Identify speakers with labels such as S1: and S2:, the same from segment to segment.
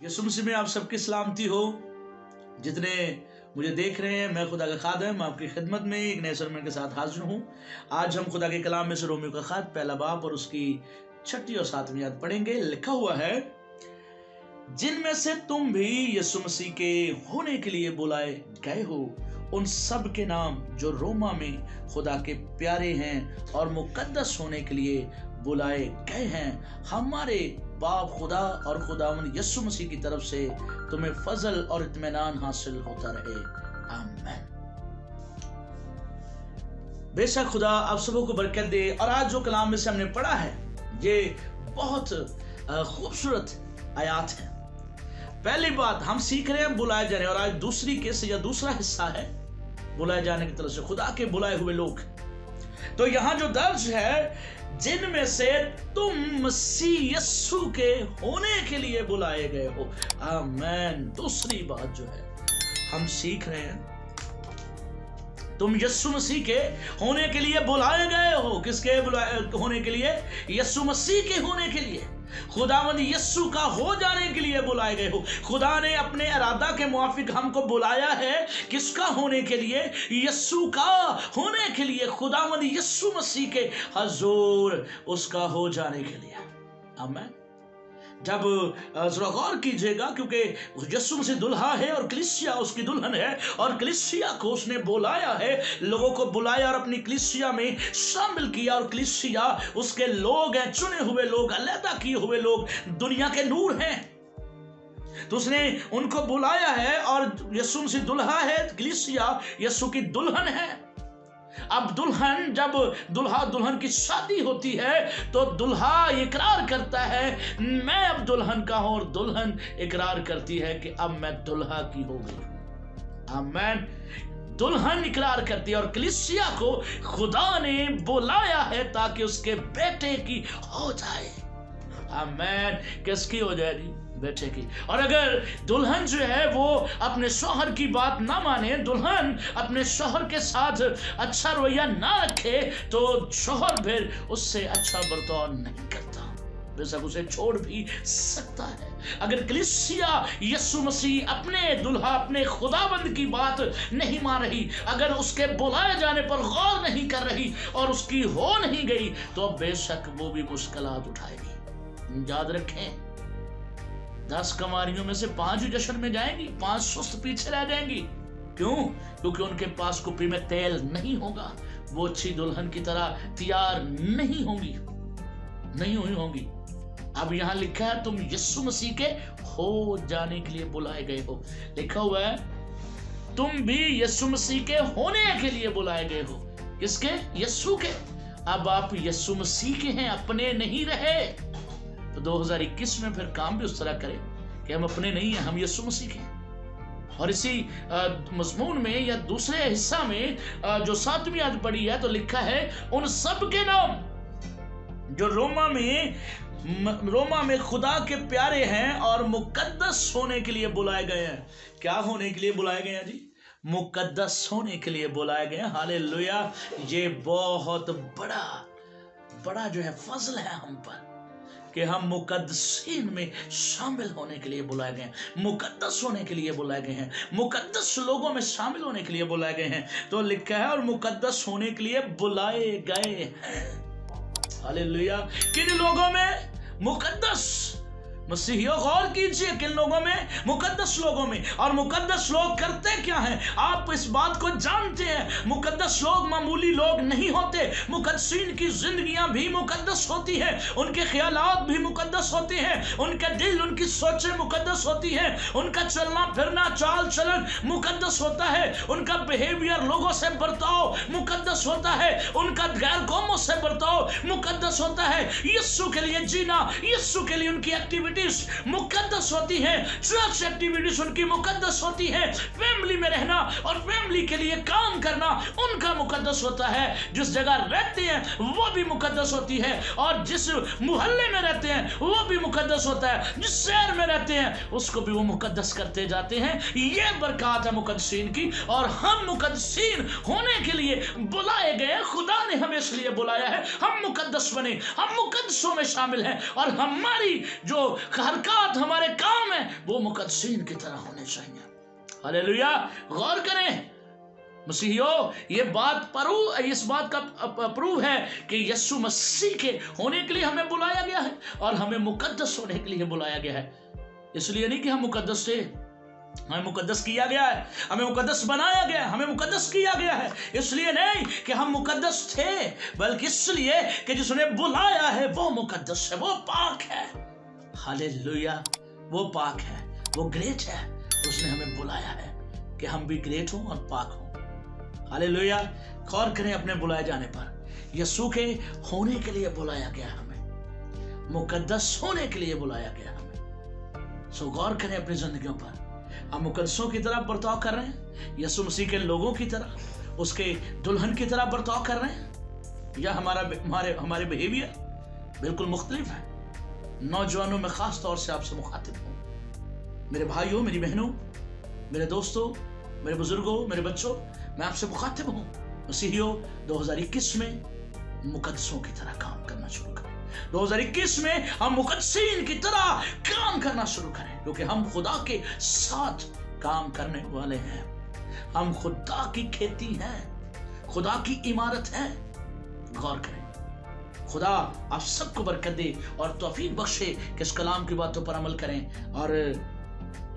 S1: यीशु मसीह में आप सबकी सलामती हो। जितने मुझे देख रहे हैं, मैं खुदा का खादिम आपकी खिदमत में एक नए सरमन के साथ हाजिर हूँ। आज हम खुदा के कलाम में से रोमियो का खत पहला बाब और उसकी 6 और 7 आयत पढ़ेंगे। लिखा हुआ है, जिनमें से तुम भी यीशु मसीह के होने के लिए बुलाए गए हो, उन सब के नाम जो रोमा में खुदा के प्यारे हैं और मुकद्दस होने के लिए बुलाए गए हैं, हमारे बाप खुदा और खुदावंद यीशु मसीह की तरफ से तुम्हें फजल और इत्मीनान हासिल होता रहे। आमीन। बेशक खुदा आप सबों को बरकत दे। और आज जो कलाम में से हमने पढ़ा है, ये बहुत खूबसूरत आयात है। पहली बात हम सीख रहे हैं बुलाए जाने, और आज दूसरी केस या दूसरा हिस्सा है बुलाए जाने की तरफ से खुदा के बुलाए हुए लोग। तो यहां जो दर्ज है, जिनमें से तुम मसीह यीशु के होने के लिए बुलाए गए हो। आमीन। दूसरी बात जो है हम सीख रहे हैं, तुम यीशु मसीह के होने के लिए बुलाए गए हो। किसके होने के लिए? यीशु मसीह के होने के लिए, खुदावंद यीशु का हो जाने के लिए बुलाए गए हो। खुदा ने अपने इरादा के मुआफिक हमको बुलाया है। किसका होने के लिए? यीशु का होने के लिए, खुदावंद यीशु मसीह के हजूर उसका हो जाने के लिए। आमीन। जब जरा गौर कीजिएगा, क्योंकि यीशु मसीह दुल्हा है और कलीसिया उसकी दुल्हन है, और कलीसिया को उसने बुलाया है, लोगों को बुलाया और अपनी कलीसिया में शामिल किया। और कलीसिया उसके लोग हैं, चुने हुए लोग, अलग किए हुए लोग, दुनिया के नूर हैं। तो उसने उनको बुलाया है, और यीशु मसीह दुल्हा है, कलीसिया यीशु की दुल्हन है। अब दुल्हन, जब दुल्हा दुल्हन की शादी होती है, तो दुल्हा इकरार करता है मैं अब दुल्हन का हूं, और दुल्हन इकरार करती है कि अब मैं दुल्हा की हो गई। आमीन। दुल्हन इकरार करती है, और कलीसिया को खुदा ने बुलाया है ताकि उसके बेटे की हो जाए। आमीन। किसकी हो जाएगी? बेटे की। और अगर दुल्हन जो है वो अपने शौहर की बात ना माने, दुल्हन अपने शौहर के साथ अच्छा रवैया ना रखे, तो शौहर फिर उससे अच्छा बर्ताव नहीं करता, बेशक उसे छोड़ भी सकता है। अगर कलीसिया यीशु मसीह अपने दुल्हा, अपने खुदाबंद की बात नहीं मान रही, अगर उसके बुलाए जाने पर गौर नहीं कर रही और उसकी हो नहीं गई, तो बेशक वो भी मुश्किलात उठाएगी। याद रखें, 10 कमारियों में से 5 जश्न में जाएंगी, 5 सुस्त पीछे रह जाएंगी। क्यों? क्योंकि उनके पास कुप्पी में तेल नहीं होगा, वो अच्छी दुल्हन की तरह तैयार नहीं होंगी, नहीं हुई होंगी। अब यहां लिखा है तुम यीशु मसीह के हो जाने के लिए बुलाए गए हो। लिखा हुआ है तुम भी यीशु मसीह के होने के लिए बुलाए गए हो। किसके? यीशु के। अब आप यीशु मसीह के हैं, अपने नहीं रहे। तो 2021 में फिर काम भी उस तरह करें कि हम अपने नहीं हैं, हम यीशु मसीह के हैं। और इसी मजमून में या दूसरे हिस्सा में जो 7वीं आयत पढ़ी है, तो लिखा है उन सब के नाम जो रोमा में खुदा के प्यारे हैं और मुकद्दस होने के लिए बुलाए गए हैं। क्या होने के लिए बुलाए गए हैं जी? मुकद्दस होने के लिए बुलाए गए हैं। हालेलुया। ये बहुत बड़ा जो है फजल है हम पर कि हम मुकद्दसीन में शामिल होने के लिए बुलाए गए हैं, मुकद्दस होने के लिए बुलाए गए हैं, मुकद्दस लोगों में शामिल होने के लिए बुलाए गए हैं। तो लिखा है और मुकद्दस होने के लिए बुलाए गए हैं। हालेलुया। किन लोगों में? मुकद्दस मसीहियों। गौर कीजिए, किन लोगों में? मुकद्दस लोगों में। और मुकद्दस लोग करते क्या हैं? आप इस बात को जानते हैं, मुकद्दस लोग मामूली लोग नहीं होते। मुकद्दसीन की जिंदगियां भी मुकद्दस होती हैं, उनके ख्यालात भी मुकद्दस होते हैं, उनका दिल, उनकी सोचें मुकद्दस होती हैं, उनका चलना फिरना, चाल चलन मुकद्दस होता है, उनका बिहेवियर, लोगों से बर्ताव मुकद्दस होता है, उनका गैर कौमों से बर्ताव मुकद्दस होता है। यीशु के लिए जीना, यीशु के लिए उनकी एक्टिविटी मुकद्दस होती है, चर्च एक्टिविटीज उनकी मुकद्दस होती है, फैमिली में रहना और फैमिली के लिए काम करना उनका मुकद्दस होता है, जिस जगह रहते हैं वो भी मुकद्दस होती है, और जिस मोहल्ले में रहते हैं वो भी मुकद्दस होता है, जिस शहर में रहते हैं उसको भी वो मुकद्दस करते जाते हैं। ये बरकत है मुकद्दसीन की, और हम मुकद्दसीन होने के लिए बुलाए गए। खुदा ने हमें इसलिए बुलाया है हम मुकद्दस बने, हम मुकद्दसों में शामिल हैं, और हमारी जो हरकत, हमारे काम है वो मुकद्दसीन की तरह होने चाहिए। हालेलुया। गौर करें मसीहियों, ये बात इस बात का प्रूव है कि यीशु मसीह के होने के लिए हमें बुलाया गया है और हमें मुकद्दस होने के लिए बुलाया गया है। इसलिए नहीं कि हम मुकद्दस थे, हमें मुकद्दस किया गया है, हमें मुकद्दस बनाया गया है, हमें मुकद्दस किया गया है। इसलिए नहीं कि हम मुकद्दस थे, बल्कि इसलिए कि जिसने बुलाया है वो मुकद्दस है, वो पाक है। हालेलुया। वो पाक है, वो ग्रेट है। उसने हमें बुलाया है कि हम भी ग्रेट हों और पाक हों। हालेलुया। गौर करें अपने बुलाए जाने पर, यीशु के होने के लिए बुलाया गया हमें, मुकद्दस होने के लिए बुलाया गया हमें। सो गौर करें अपनी जिंदगियों पर, हम मुकद्दसों की तरह बर्ताव कर रहे हैं, यीशु मसीह के लोगों की तरह, उसके दुल्हन की तरह बर्ताव कर रहे हैं, या हमारे बिहेवियर बिल्कुल मुख्तलिफ है। नौजवानों में खास तौर से आपसे मुखातिब हूं, मेरे भाइयों, मेरी बहनों, मेरे दोस्तों, मेरे बुजुर्गों, मेरे बच्चों, मैं आपसे मुखातिब हूं। मसीहियों, 2021 में मुकद्दसों की तरह काम करना शुरू करें। 2021 में हम मुकद्दसीन की तरह काम करना शुरू करें, क्योंकि हम खुदा के साथ काम करने वाले हैं। हम खुदा की खेती हैं, खुदा की इमारत है। गौर करें। खुदा आप सबको बरकत दे और तौफीक बख्शे कि इस कलाम की बातों पर अमल करें। और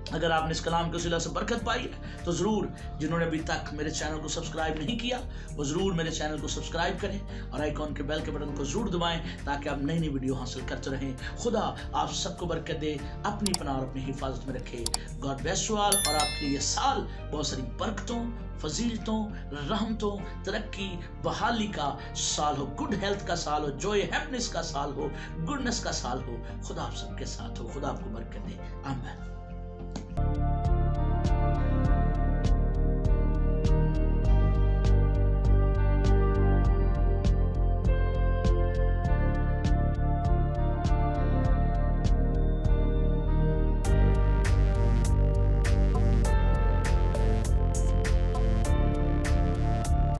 S1: अगर आपने इस कलाम के वसीला से बरकत पाई है तो ज़रूर, जिन्होंने अभी तक मेरे चैनल को सब्सक्राइब नहीं किया वो ज़रूर मेरे चैनल को सब्सक्राइब करें और आइकॉन के बेल के बटन को ज़रूर दबाएं, ताकि आप नई नई वीडियो हासिल करते रहें। खुदा आप सबको बरकत दे, अपनी पनाह और अपनी हिफाजत में रखे। God bless you all. और आपके लिए ये साल बहुत सारी बरकतों, फजीलतों, रहमतों, तरक्की, बहाली का साल हो, गुड हेल्थ का साल हो, जॉय हैप्पीनेस का साल हो, गुडनेस का साल हो। खुदा आप सबके साथ हो। खुदा आपको बरकत दे। आमीन।